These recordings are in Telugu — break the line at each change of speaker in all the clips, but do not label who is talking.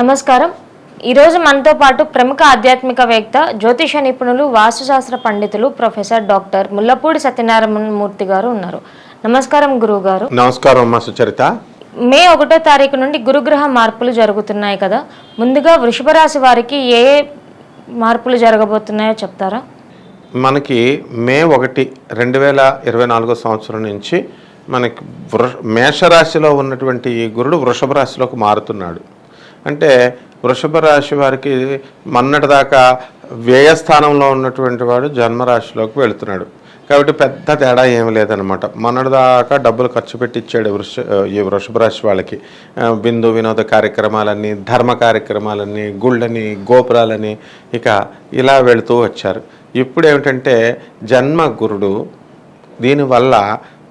నమస్కారం. ఈరోజు మనతో పాటు ప్రముఖ ఆధ్యాత్మికవేత్త, జ్యోతిష నిపుణులు, వాస్తుశాస్త్ర పండితులు ప్రొఫెసర్ డాక్టర్ ముల్లపూడి సత్యనారాయణ మూర్తి గారు ఉన్నారు. నమస్కారం గురువు గారు.
నమస్కారం అమ్మా సుచరిత.
మే 1వ తారీఖు నుండి గురుగ్రహ మార్పులు జరుగుతున్నాయి కదా, ముందుగా వృషభ రాశి వారికి ఏ మార్పులు జరగబోతున్నాయో చెప్తారా?
మనకి మే 1, 2024 సంవత్సరం నుంచి మనకి మేషరాశిలో ఉన్నటువంటి ఈ గురుడు వృషభ రాశిలోకి మారుతున్నాడు. అంటే వృషభ రాశి వారికి మొన్నటిదాకా వ్యయస్థానంలో ఉన్నటువంటి వాడు జన్మరాశిలోకి వెళుతున్నాడు. కాబట్టి పెద్ద తేడా ఏమి లేదనమాట. మొన్నటిదాకా డబ్బులు ఖర్చు పెట్టించాడు ఈ వృషభ రాశి వాళ్ళకి. బిందు వినోద కార్యక్రమాలన్నీ, ధర్మ కార్యక్రమాలన్నీ, గుళ్ళని, గోపురాలని ఇక ఇలా వెళుతూ వచ్చారు. ఇప్పుడు ఏమిటంటే జన్మ గురుడు, దీనివల్ల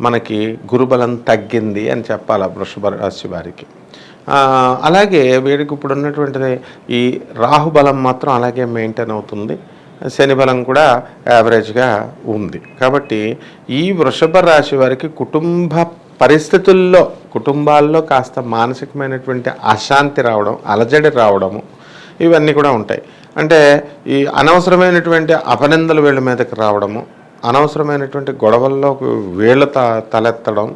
మనకి గురుబలం తగ్గింది అని చెప్పాలి వృషభ రాశి వారికి. అలాగే వీడికి ఇప్పుడు ఉన్నటువంటిది ఈ రాహుబలం మాత్రం అలాగే మెయింటైన్ అవుతుంది. శని బలం కూడా యావరేజ్గా ఉంది. కాబట్టి ఈ వృషభ రాశి వారికి కుటుంబ పరిస్థితుల్లో, కుటుంబాల్లో కాస్త మానసికమైనటువంటి అశాంతి రావడం, అలజడి రావడము ఇవన్నీ కూడా ఉంటాయి. అంటే ఈ అనవసరమైనటువంటి అపనిందలు వీళ్ళ మీదకి రావడము, అనవసరమైనటువంటి గొడవల్లో వేళ్ళు తలెత్తడం,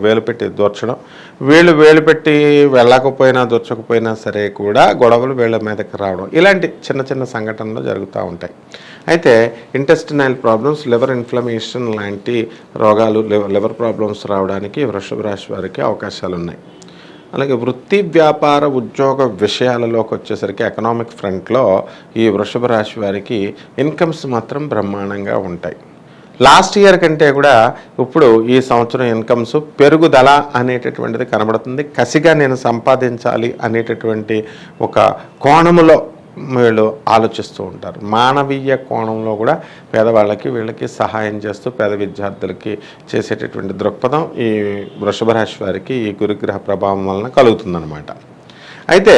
వేలు పెట్టి దూర్చడం, వేలు పెట్టి వెళ్ళకపోయినా దూర్చకపోయినా సరే కూడా గొడవలు వీళ్ళ మీదకి రావడం, ఇలాంటి చిన్న చిన్న సంఘటనలు జరుగుతూ ఉంటాయి. అయితే ఇంటెస్టినల్ ప్రాబ్లమ్స్, లివర్ ఇన్ఫ్లమేషన్ లాంటి రోగాలు, లివర్ ప్రాబ్లమ్స్ రావడానికి వృషభ రాశి వారికి అవకాశాలు ఉన్నాయి. అలాగే వృత్తి, వ్యాపార, ఉద్యోగ విషయాలలోకి వచ్చేసరికి ఎకనామిక్ ఫ్రంట్లో ఈ వృషభ రాశి వారికి ఇన్కమ్స్ మాత్రం బ్రహ్మాండంగా ఉంటాయి. లాస్ట్ ఇయర్ కంటే కూడా ఇప్పుడు ఈ సంవత్సరం ఇన్కమ్స్ పెరుగుదల అనేటటువంటిది కనబడుతుంది. కసిగా నేను సంపాదించాలి అనేటటువంటి ఒక కోణములో వీళ్ళు ఆలోచిస్తూ ఉంటారు. మానవీయ కోణంలో కూడా పేదవాళ్ళకి వీళ్ళకి సహాయం చేస్తూ పేద విద్యార్థులకి చేసేటటువంటి దృక్పథం ఈ వృషభ రాశి వారికి ఈ గురుగ్రహ ప్రభావం వలన కలుగుతుందన్నమాట. అయితే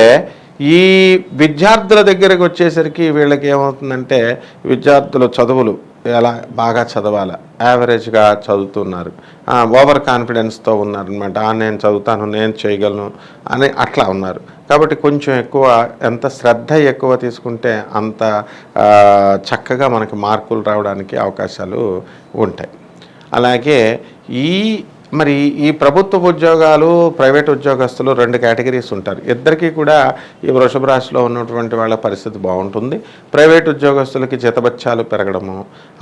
ఈ విద్యార్థుల దగ్గరకు వచ్చేసరికి వీళ్ళకి ఏమవుతుందంటే, విద్యార్థుల చదువులు ఎలా బాగా చదవాలి, యావరేజ్గా చదువుతున్నారు, ఓవర్ కాన్ఫిడెన్స్తో ఉన్నారనమాట. నేను చదువుతాను, నేను చేయగలను అని అట్లా ఉన్నారు. కాబట్టి కొంచెం ఎక్కువ, ఎంత శ్రద్ధ ఎక్కువ తీసుకుంటే అంత చక్కగా మనకి మార్కులు రావడానికి అవకాశాలు ఉంటాయి. అలాగే ఈ ప్రభుత్వ ఉద్యోగాలు, ప్రైవేట్ ఉద్యోగస్తులు 2 కేటగిరీస్ ఉంటారు. ఇద్దరికీ కూడా ఈ వృషభ రాశిలో ఉన్నటువంటి వాళ్ళ పరిస్థితి బాగుంటుంది. ప్రైవేట్ ఉద్యోగస్తులకి జీతభత్యాలు పెరగడము,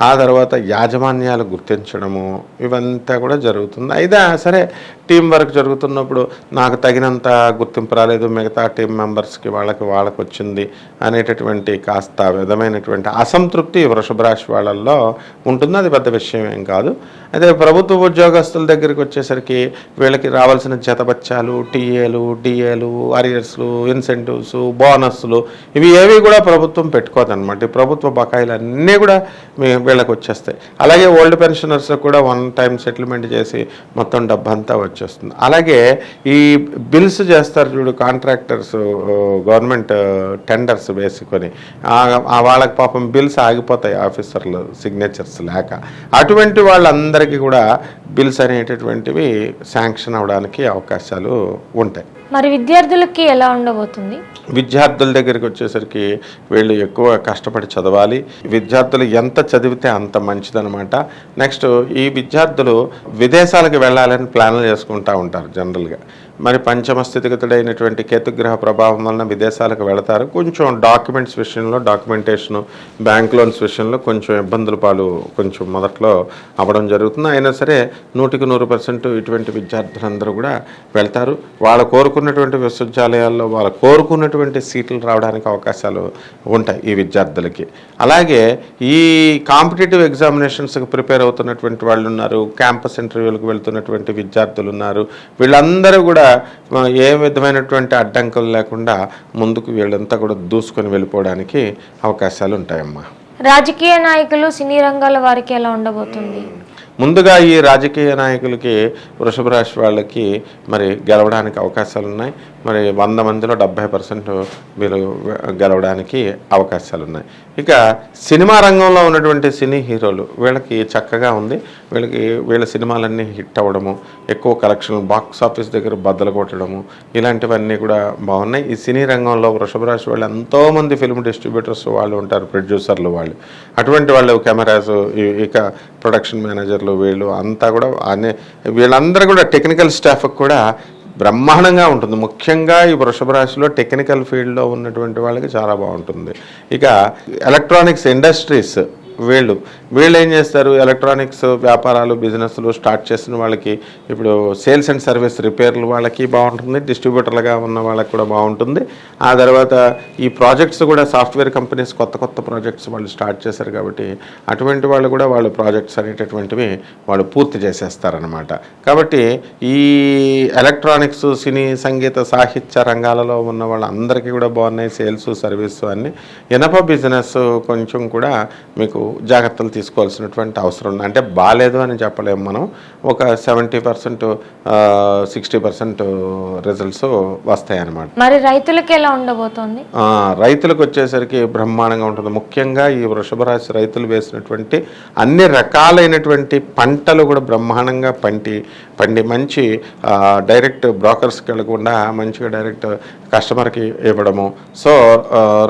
ఆ తర్వాత యాజమాన్యాలు గుర్తించడము, ఇవంతా కూడా జరుగుతుంది. అయితే సరే, టీం వర్క్ జరుగుతున్నప్పుడు నాకు తగినంత గుర్తింపు రాలేదు, మిగతా టీం మెంబర్స్కి వాళ్ళకి వచ్చింది అనేటటువంటి కాస్త విధమైనటువంటి అసంతృప్తి వృషభ రాశి వాళ్ళల్లో ఉంటుంది. అది పెద్ద విషయం ఏం కాదు. అయితే ప్రభుత్వ ఉద్యోగస్తుల దగ్గరికి వచ్చేసరికి వీళ్ళకి రావాల్సిన జీతభత్యాలు, టీఏలు, డిఏలు, అరియర్స్లు, ఇన్సెంటివ్స్, బోనస్లు ఇవి ఏవి కూడా ప్రభుత్వం పెట్టుకోదన్నమాట. ఈ ప్రభుత్వ బకాయిలు అన్నీ కూడా వీళ్ళకి వచ్చేస్తాయి. అలాగే ఓల్డ్ పెన్షనర్స్ కూడా 1 టైం సెటిల్మెంట్ చేసి మొత్తం డబ్బంతా వచ్చేస్తుంది. అలాగే ఈ బిల్స్ చేస్తారు చూడు, కాంట్రాక్టర్స్, గవర్నమెంట్ టెండర్స్ వేసుకొని వాళ్ళకి పాపం బిల్స్ ఆగిపోతాయి ఆఫీసర్లు సిగ్నేచర్స్ లేక. అటువంటి వాళ్ళందరికీ కూడా బిల్స్ అనేటటువంటివి శాంక్షన్ అవడానికి అవకాశాలు ఉంటాయి.
మరి విద్యార్థులకి ఎలా ఉండబోతుంది?
విద్యార్థుల దగ్గరికి వచ్చేసరికి వీళ్ళు ఎక్కువ కష్టపడి చదవాలి. విద్యార్థులు ఎంత చదివితే అంత మంచిదనమాట. నెక్స్ట్ ఈ విద్యార్థులు విదేశాలకు వెళ్ళాలని ప్లాన్లు చేసుకుంటూ ఉంటారు జనరల్గా. మరి పంచమ స్థితిగతుడైనటువంటి కేతుగ్రహ ప్రభావం వలన విదేశాలకు వెళతారు. కొంచెం డాక్యుమెంట్స్ విషయంలో, డాక్యుమెంటేషను, బ్యాంక్ లోన్స్ విషయంలో కొంచెం ఇబ్బందుల పాలు కొంచెం మొదట్లో అవ్వడం జరుగుతుంది. అయినా సరే 100% ఇటువంటి విద్యార్థులందరూ కూడా వెళ్తారు. వాళ్ళు కోరుకున్నటువంటి విశ్వవిద్యాలయాల్లో వాళ్ళు కోరుకున్నటువంటి సీట్లు రావడానికి అవకాశాలు ఉంటాయి ఈ విద్యార్థులకి. అలాగే ఈ కాంపిటేటివ్ ఎగ్జామినేషన్స్కి ప్రిపేర్ అవుతున్నటువంటి వాళ్ళు ఉన్నారు, క్యాంపస్ ఇంటర్వ్యూలకు వెళ్తున్నటువంటి విద్యార్థులు ఉన్నారు. వీళ్ళందరూ కూడా ఏ విధమైనటువంటి అడ్డంకులు లేకుండా ముందుకు వీళ్ళంతా కూడా దూసుకొని వెళ్ళిపోవడానికి అవకాశాలు ఉంటాయమ్మా.
రాజకీయ నాయకులు, సినీ రంగాల వారికి ఎలా ఉండబోతుంది?
ముందుగా ఈ రాజకీయ నాయకులకి వృషభ రాశి వాళ్ళకి మరి గెలవడానికి అవకాశాలు ఉన్నాయి. మరి 100 మందిలో 70% వీళ్ళు గెలవడానికి అవకాశాలు ఉన్నాయి. ఇక సినిమా రంగంలో ఉన్నటువంటి సినీ హీరోలు వీళ్ళకి చక్కగా ఉంది. వీళ్ళ సినిమాలన్నీ హిట్ అవ్వడము, ఎక్కువ కలెక్షన్లు, బాక్స్ ఆఫీస్ దగ్గర బద్దలు కొట్టడము, ఇలాంటివన్నీ కూడా బాగున్నాయి. ఈ సినీ రంగంలో వృషభ రాశి వాళ్ళు ఎంతోమంది ఫిల్మ్ డిస్ట్రిబ్యూటర్స్ వాళ్ళు ఉంటారు, ప్రొడ్యూసర్లు వాళ్ళు, అటువంటి వాళ్ళు, కెమెరాస్, ఇక ప్రొడక్షన్ మేనేజర్లు, వీళ్ళు అంతా కూడా వీళ్ళందరూ కూడా టెక్నికల్ స్టాఫ్ కూడా బ్రహ్మాండంగా ఉంటుంది. ముఖ్యంగా ఈ వృషభ రాశిలో టెక్నికల్ ఫీల్డ్లో ఉన్నటువంటి వాళ్ళకి చాలా బాగుంటుంది. ఇక ఎలక్ట్రానిక్స్ ఇండస్ట్రీస్ వీళ్ళు ఏం చేస్తారు, ఎలక్ట్రానిక్స్ వ్యాపారాలు, బిజినెస్లు స్టార్ట్ చేసిన వాళ్ళకి ఇప్పుడు సేల్స్ అండ్ సర్వీస్ రిపేర్లు వాళ్ళకి బాగుంటుంది, డిస్ట్రిబ్యూటర్లుగా ఉన్న వాళ్ళకి కూడా బాగుంటుంది. ఆ తర్వాత ఈ ప్రాజెక్ట్స్ కూడా సాఫ్ట్వేర్ కంపెనీస్ కొత్త ప్రాజెక్ట్స్ వాళ్ళు స్టార్ట్ చేశారు కాబట్టి అటువంటి వాళ్ళు కూడా వాళ్ళు ప్రాజెక్ట్స్ అనేటటువంటివి వాళ్ళు పూర్తి చేసేస్తారనమాట. కాబట్టి ఈ ఎలక్ట్రానిక్స్, సినీ, సంగీత, సాహిత్య రంగాలలో ఉన్న వాళ్ళందరికీ కూడా బాగున్నాయి సేల్స్, సర్వీస్ అన్నీ. ఇనప బిజినెస్ కొంచెం కూడా మీకు జాగ్రత్తలు తీసుకోవాల్సినటువంటి అవసరం ఉంది. అంటే బాగాలేదు అని చెప్పలేము మనం, ఒక 70% 60% రిజల్ట్స్ వస్తాయన్నమాట.
మరి రైతులకి ఎలా ఉండబోతోంది?
రైతులకు వచ్చేసరికి బ్రహ్మాండంగా ఉంటుంది. ముఖ్యంగా ఈ వృషభ రాశి రైతులు వేసినటువంటి అన్ని రకాలైనటువంటి పంటలు కూడా బ్రహ్మాండంగా పండి మంచి డైరెక్ట్ బ్రోకర్స్కి వెళ్ళకుండా మంచిగా డైరెక్ట్ కస్టమర్కి ఇవ్వడము, సో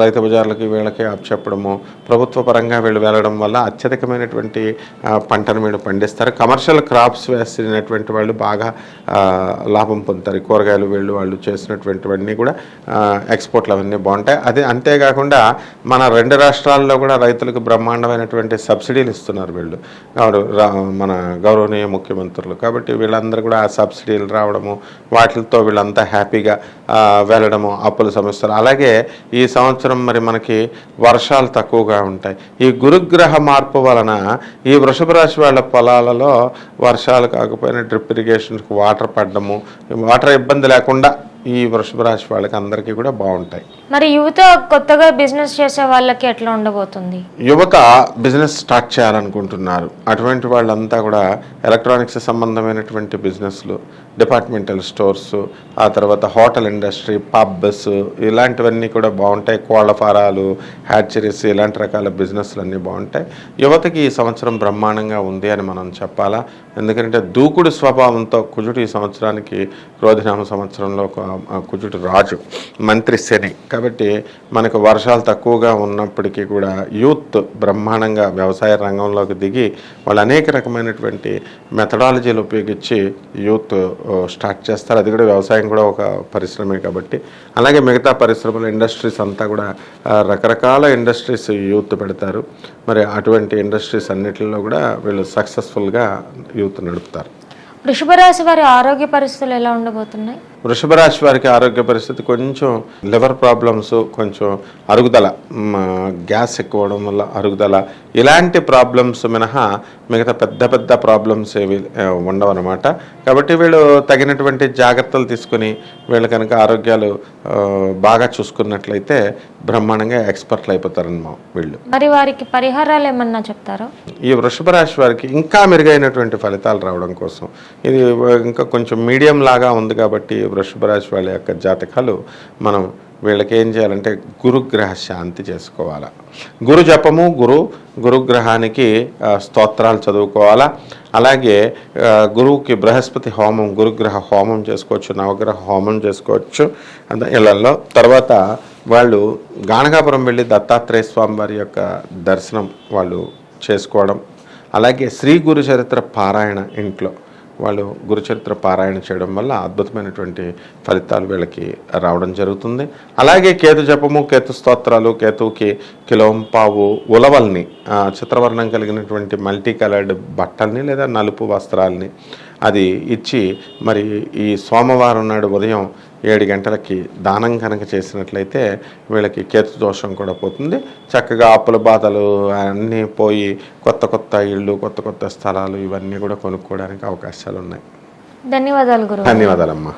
రైతు బజార్లకి వీళ్ళకి చెప్పడము, ప్రభుత్వ పరంగా వీళ్ళు వెళ్ళడం వల్ల అత్యధికమైనటువంటి పంటను వీళ్ళు పండిస్తారు. కమర్షియల్ క్రాప్స్ వేసినటువంటి వాళ్ళు బాగా లాభం పొందుతారు. కూరగాయలు వాళ్ళు చేసినటువంటివన్నీ కూడా ఎక్స్పోర్ట్లు అవన్నీ బాగుంటాయి. అది అంతేకాకుండా మన 2 రాష్ట్రాల్లో కూడా రైతులకు బ్రహ్మాండమైనటువంటి సబ్సిడీలు ఇస్తున్నారు వీళ్ళు, మన గౌరవనీయ ముఖ్యమంత్రులు. కాబట్టి వీళ్ళందరూ కూడా ఆ సబ్సిడీలు రావడము, వాటితో వీళ్ళంతా హ్యాపీగా వెళ్ళడము, అప్పుల సమస్యలు. అలాగే ఈ సంవత్సరం మరి మనకి వర్షాలు తక్కువగా ఉంటాయి. ఈ గురుగ్రహ మార్పు వలన ఈ వృషభ రాశి వాళ్ళ పొలాలలో వర్షాలు కాకపోయినా డ్రిప్ ఇరిగేషన్కి వాటర్ పడడము, వాటర్ ఇబ్బంది లేకుండా ఈ వృషభ రాశి వాళ్ళకి అందరికీ కూడా బాగుంటాయి.
మరి యువత కొత్తగా బిజినెస్ చేసే వాళ్ళకి ఎట్లా ఉండబోతుంది?
యువత బిజినెస్ స్టార్ట్ చేయాలనుకుంటున్నారు. అటువంటి వాళ్ళంతా కూడా ఎలక్ట్రానిక్స్ సంబంధమైనటువంటి బిజినెస్లు, డిపార్ట్మెంటల్ స్టోర్స్, ఆ తర్వాత హోటల్ ఇండస్ట్రీ, పబ్స్, ఇలాంటివన్నీ కూడా బాగుంటాయి. కోళ్ల ఫారాలు, హ్యాచరీస్, ఇలాంటి రకాల బిజినెస్లు అన్నీ బాగుంటాయి. యువతకి ఈ సంవత్సరం బ్రహ్మాండంగా ఉంది అని మనం చెప్పాలా. ఎందుకంటే దూకుడు స్వభావంతో కుజుడు ఈ సంవత్సరానికి క్రోధినామ సంవత్సరంలో కుజుడు రాజు, మంత్రి శని. కాబట్టి మనకు వర్షాలు తక్కువగా ఉన్నప్పటికీ కూడా యూత్ బ్రహ్మాండంగా వ్యవసాయ రంగంలోకి దిగి వాళ్ళు అనేక రకమైనటువంటి మెథడాలజీలు ఉపయోగించి యూత్ స్టార్ట్ చేస్తారు. అది కూడా వ్యవసాయం కూడా ఒక పరిశ్రమే కాబట్టి. అలాగే మిగతా పరిశ్రమలు, ఇండస్ట్రీస్ అంతా కూడా రకరకాల ఇండస్ట్రీస్ యూత్ పెడతారు. మరి అటువంటి ఇండస్ట్రీస్ అన్నిటిలో కూడా వీళ్ళు సక్సెస్ఫుల్గా యూత్ నడుపుతారు.
వృషభ రాశి వారి ఆరోగ్య పరిస్థితులు ఎలా ఉండబోతున్నాయి?
వృషభ రాశి వారికి ఆరోగ్య పరిస్థితి కొంచెం లివర్ ప్రాబ్లమ్స్, కొంచెం అరుగుదల, గ్యాస్ ఎక్కువ అవడం వల్ల అరుగుదల, ఇలాంటి ప్రాబ్లమ్స్ మినహా మిగతా పెద్ద ప్రాబ్లమ్స్ ఏవి ఉండవన్నమాట. కాబట్టి వీళ్ళు తగినటువంటి జాగ్రత్తలు తీసుకుని వీళ్ళు కనుక ఆరోగ్యాలు బాగా చూసుకున్నట్లయితే బ్రహ్మాండంగా ఎక్స్పర్ట్లు అయిపోతారన్నమా వీళ్ళు.
మరి వారికి పరిహారాలు ఏమన్నా చెప్తారో? ఈ
వృషభ రాశి వారికి ఇంకా మెరుగైనటువంటి ఫలితాలు రావడం కోసం ఇది ఇంకా కొంచెం మీడియం లాగా ఉంది కాబట్టి వృషభ రాశి వాళ్ళ యొక్క జాతకాలు మనం వీళ్ళకి ఏం చేయాలంటే గురుగ్రహ శాంతి చేసుకోవాలా. గురు జపము, గురుగ్రహానికి స్తోత్రాలు చదువుకోవాలా. అలాగే గురువుకి బృహస్పతి హోమం, గురుగ్రహ హోమం చేసుకోవచ్చు, నవగ్రహ హోమం చేసుకోవచ్చు ఇళ్లలో. తర్వాత వాళ్ళు గాణగాపురం వెళ్ళి దత్తాత్రేయ స్వామి వారి యొక్క దర్శనం వాళ్ళు చేసుకోవడం. అలాగే శ్రీ గురు చరిత్ర పారాయణ ఇంట్లో వాళ్ళు గురుచరిత్ర పారాయణ చేయడం వల్ల అద్భుతమైనటువంటి ఫలితాలు వీళ్ళకి రావడం జరుగుతుంది. అలాగే కేతు జపము, కేతు స్తోత్రాలు, కేతువుకి కిలోంపావు ఉలవల్ని, చిత్రవర్ణం కలిగినటువంటి మల్టీ కలర్డ్ బట్టల్ని లేదా నలుపు వస్త్రాలని అది ఇచ్చి మరి ఈ సోమవారం నాడు ఉదయం 7 గంటలకి దానం కనుక చేసినట్లయితే వీళ్ళకి కేతు దోషం కూడా పోతుంది. చక్కగా అప్పుల బాధలు అన్నీ పోయి కొత్త ఇళ్ళు, కొత్త స్థలాలు ఇవన్నీ కూడా కొనుక్కోవడానికి అవకాశాలు ఉన్నాయి.
ధన్యవాదాలు గురువు.
ధన్యవాదాలమ్మా.